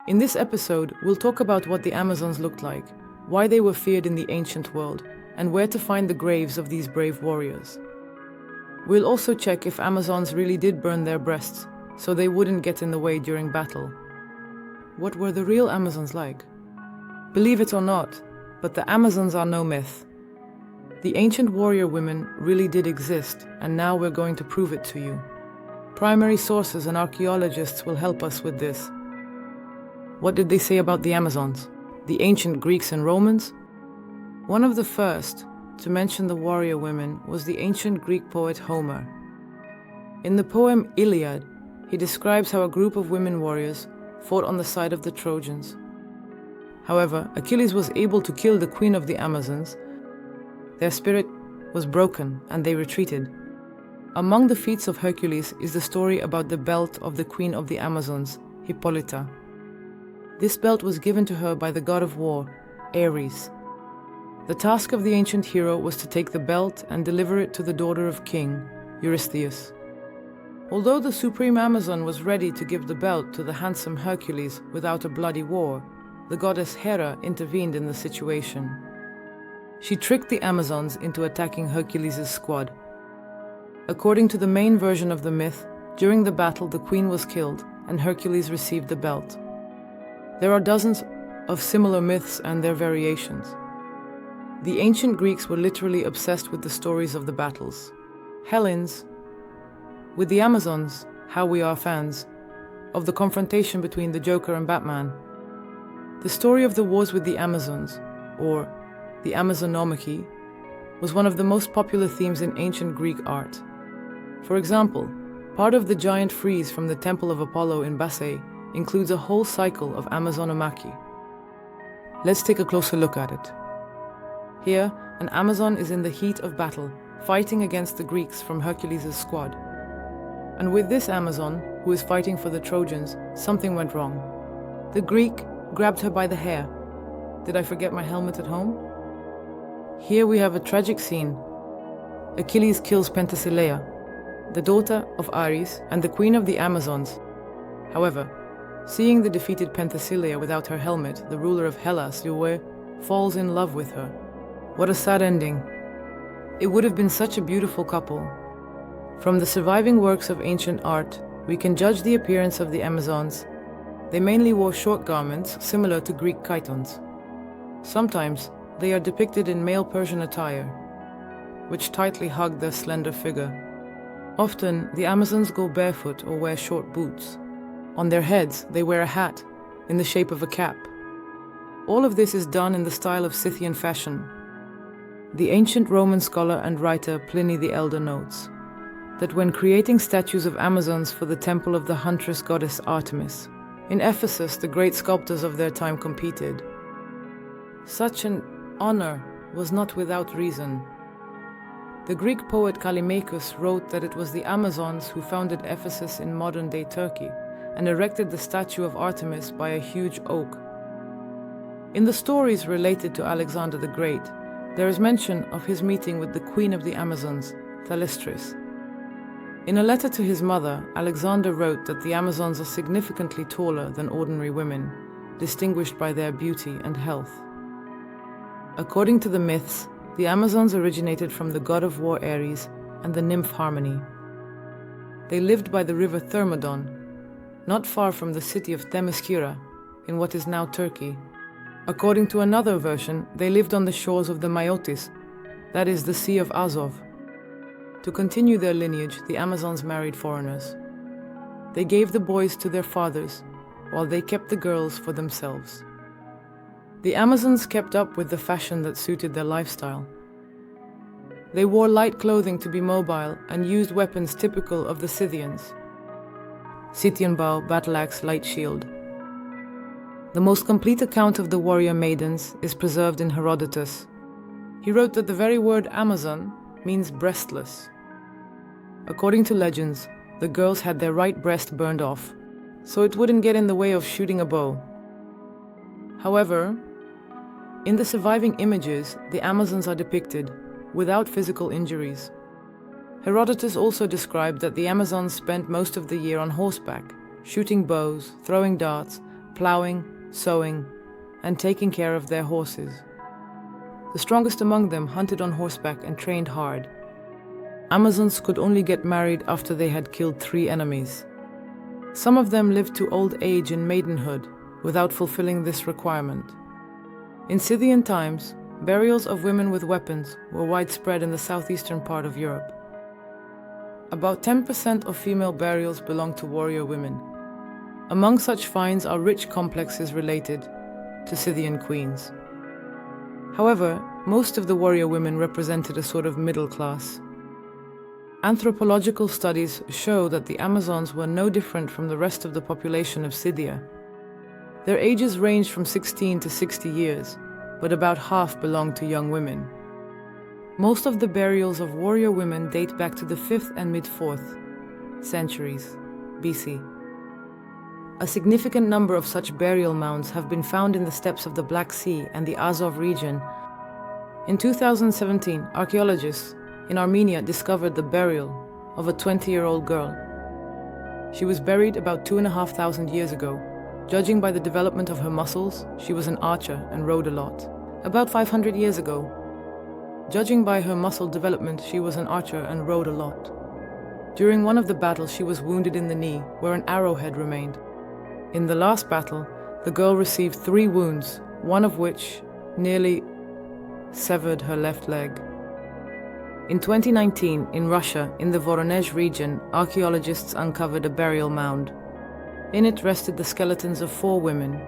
In this episode, we'll talk about what the Amazons looked like, why they were feared in the ancient world, and where to find the graves of these brave warriors. We'll also check if Amazons really did burn their breasts, so they wouldn't get in the way during battle. What were the real Amazons like? Believe it or not, but the Amazons are no myth. The ancient warrior women really did exist, and now we're going to prove it to you. Primary sources and archaeologists will help us with this. What did they say about the Amazons? The ancient Greeks and Romans? One of the first to mention the warrior women was the ancient Greek poet Homer. In the poem Iliad, he describes how a group of women warriors fought on the side of the Trojans. However, Achilles was able to kill the queen of the Amazons. Their spirit was broken and they retreated. Among the feats of Hercules is the story about the belt of the queen of the Amazons, Hippolyta. This belt was given to her by the god of war, Ares. The task of the ancient hero was to take the belt and deliver it to the daughter of King Eurystheus. Although the supreme Amazon was ready to give the belt to the handsome Hercules without a bloody war, the goddess Hera intervened in the situation. She tricked the Amazons into attacking Hercules' squad. According to the main version of the myth, during the battle the queen was killed and Hercules received the belt. There are dozens of similar myths and their variations. The ancient Greeks were literally obsessed with the stories of the battles. Hellenes, with the Amazons, how we are fans of the confrontation between the Joker and Batman. The story of the wars with the Amazons, or the Amazonomachy, was one of the most popular themes in ancient Greek art. For example, part of the giant frieze from the Temple of Apollo in Basae includes a whole cycle of Amazonomachy. Let's take a closer look at it. Here, an Amazon is in the heat of battle, fighting against the Greeks from Hercules' squad. And with this Amazon, who is fighting for the Trojans, something went wrong. The Greek grabbed her by the hair. Did I forget my helmet at home? Here we have a tragic scene. Achilles kills Penthesilea, the daughter of Ares and the queen of the Amazons. However, seeing the defeated Penthesilea without her helmet, the ruler of Hellas, Euer, falls in love with her. What a sad ending. It would have been such a beautiful couple. From the surviving works of ancient art, we can judge the appearance of the Amazons. They mainly wore short garments similar to Greek chitons. Sometimes they are depicted in male Persian attire, which tightly hug their slender figure. Often, the Amazons go barefoot or wear short boots. On their heads, they wear a hat in the shape of a cap. All of this is done in the style of Scythian fashion. The ancient Roman scholar and writer Pliny the Elder notes that when creating statues of Amazons for the temple of the huntress goddess Artemis, in Ephesus the great sculptors of their time competed. Such an honor was not without reason. The Greek poet Callimachus wrote that it was the Amazons who founded Ephesus in modern-day Turkey and erected the statue of Artemis by a huge oak. In the stories related to Alexander the Great, there is mention of his meeting with the queen of the Amazons, Thalestris. In a letter to his mother, Alexander wrote that the Amazons are significantly taller than ordinary women, distinguished by their beauty and health. According to the myths, the Amazons originated from the god of war Ares and the nymph Harmony. They lived by the river Thermodon, not far from the city of Themyscira, in what is now Turkey. According to another version, they lived on the shores of the Maiotis, that is the Sea of Azov. To continue their lineage, the Amazons married foreigners. They gave the boys to their fathers, while they kept the girls for themselves. The Amazons kept up with the fashion that suited their lifestyle. They wore light clothing to be mobile and used weapons typical of the Scythians: Scythian bow, battle axe, light shield. The most complete account of the warrior maidens is preserved in Herodotus. He wrote that the very word Amazon means breastless. According to legends, the girls had their right breast burned off, so it wouldn't get in the way of shooting a bow. However, in the surviving images, the Amazons are depicted without physical injuries. Herodotus also described that the Amazons spent most of the year on horseback, shooting bows, throwing darts, plowing, sowing, and taking care of their horses. The strongest among them hunted on horseback and trained hard. Amazons could only get married after they had killed 3 enemies. Some of them lived to old age in maidenhood without fulfilling this requirement. In Scythian times, burials of women with weapons were widespread in the southeastern part of Europe. About 10% of female burials belong to warrior women. Among such finds are rich complexes related to Scythian queens. However, most of the warrior women represented a sort of middle class. Anthropological studies show that the Amazons were no different from the rest of the population of Scythia. Their ages ranged from 16 to 60 years, but about half belonged to young women. Most of the burials of warrior women date back to the 5th and mid-4th centuries BC. A significant number of such burial mounds have been found in the steppes of the Black Sea and the Azov region. In 2017, archaeologists in Armenia discovered the burial of a 20-year-old girl. She was buried about 2,500 years ago. Judging by the development of her muscles, she was an archer and rode a lot. About 500 years ago, judging by her muscle development, she was an archer and rode a lot. During one of the battles, she was wounded in the knee, where an arrowhead remained. In the last battle, the girl received 3 wounds, one of which nearly severed her left leg. In 2019, in Russia, in the Voronezh region, archaeologists uncovered a burial mound. In it rested the skeletons of 4 women,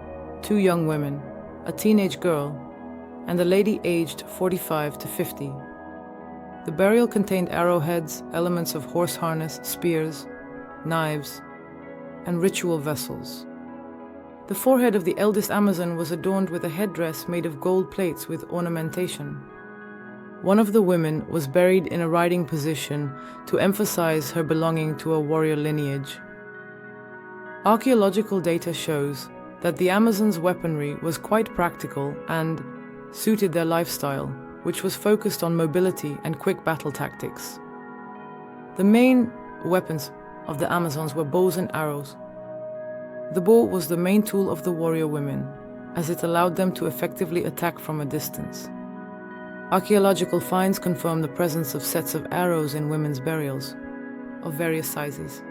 2 young women, a teenage girl, and a lady aged 45 to 50. The burial contained arrowheads, elements of horse harness, spears, knives, and ritual vessels. The forehead of the eldest Amazon was adorned with a headdress made of gold plates with ornamentation. One of the women was buried in a riding position to emphasize her belonging to a warrior lineage. Archaeological data shows that the Amazons' weaponry was quite practical and suited their lifestyle, which was focused on mobility and quick battle tactics. The main weapons of the Amazons were bows and arrows. The bow was the main tool of the warrior women, as it allowed them to effectively attack from a distance. Archaeological finds confirm the presence of sets of arrows in women's burials, of various sizes.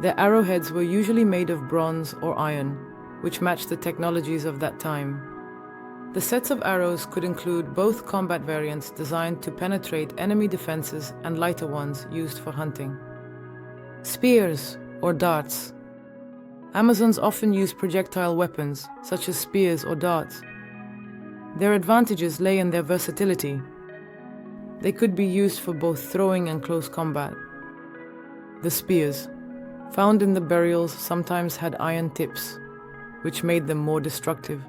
Their arrowheads were usually made of bronze or iron, which matched the technologies of that time. The sets of arrows could include both combat variants designed to penetrate enemy defenses and lighter ones used for hunting. Spears, or darts. Amazons often used projectile weapons, such as spears or darts. Their advantages lay in their versatility. They could be used for both throwing and close combat. The spears, found in the burials, sometimes had iron tips, which made them more destructive.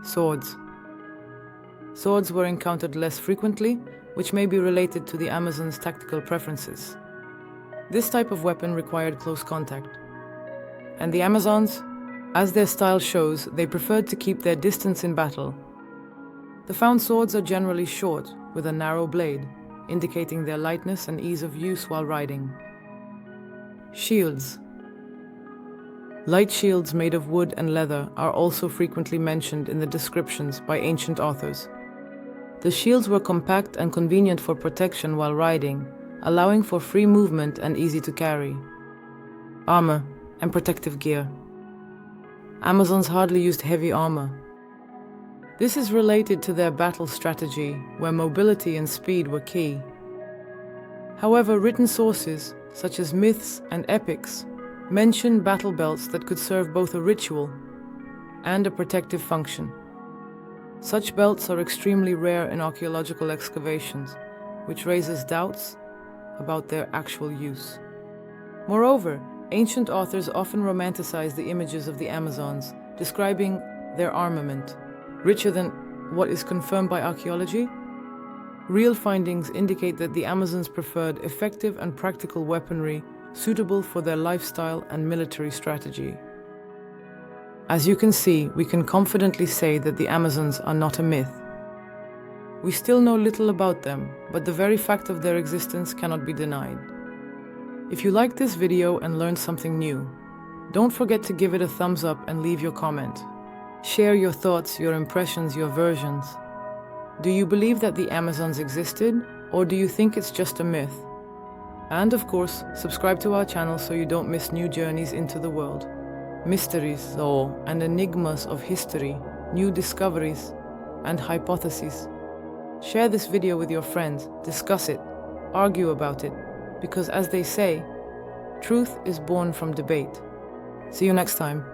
Swords. Swords were encountered less frequently, which may be related to the Amazons' tactical preferences. This type of weapon required close contact. And the Amazons, as their style shows, they preferred to keep their distance in battle. The found swords are generally short, with a narrow blade, indicating their lightness and ease of use while riding. Shields. Light shields made of wood and leather are also frequently mentioned in the descriptions by ancient authors. The shields were compact and convenient for protection while riding, allowing for free movement and easy to carry. Armor and protective gear. Amazons hardly used heavy armor. This is related to their battle strategy, where mobility and speed were key. However, written sources, such as myths and epics, mention battle belts that could serve both a ritual and a protective function. Such belts are extremely rare in archaeological excavations, which raises doubts about their actual use. Moreover, ancient authors often romanticize the images of the Amazons, describing their armament, richer than what is confirmed by archaeology. Real findings indicate that the Amazons preferred effective and practical weaponry suitable for their lifestyle and military strategy. As you can see, we can confidently say that the Amazons are not a myth. We still know little about them, but the very fact of their existence cannot be denied. If you liked this video and learned something new, Don't forget to give it a thumbs up and leave your comment. Share your thoughts, your impressions, your versions. Do you believe that the Amazons existed, or do you think it's just a myth? And of course, subscribe to our channel so you don't miss new journeys into the world. Mysteries, and enigmas of history, new discoveries, and hypotheses. Share this video with your friends, discuss it, argue about it, because as they say, truth is born from debate. See you next time.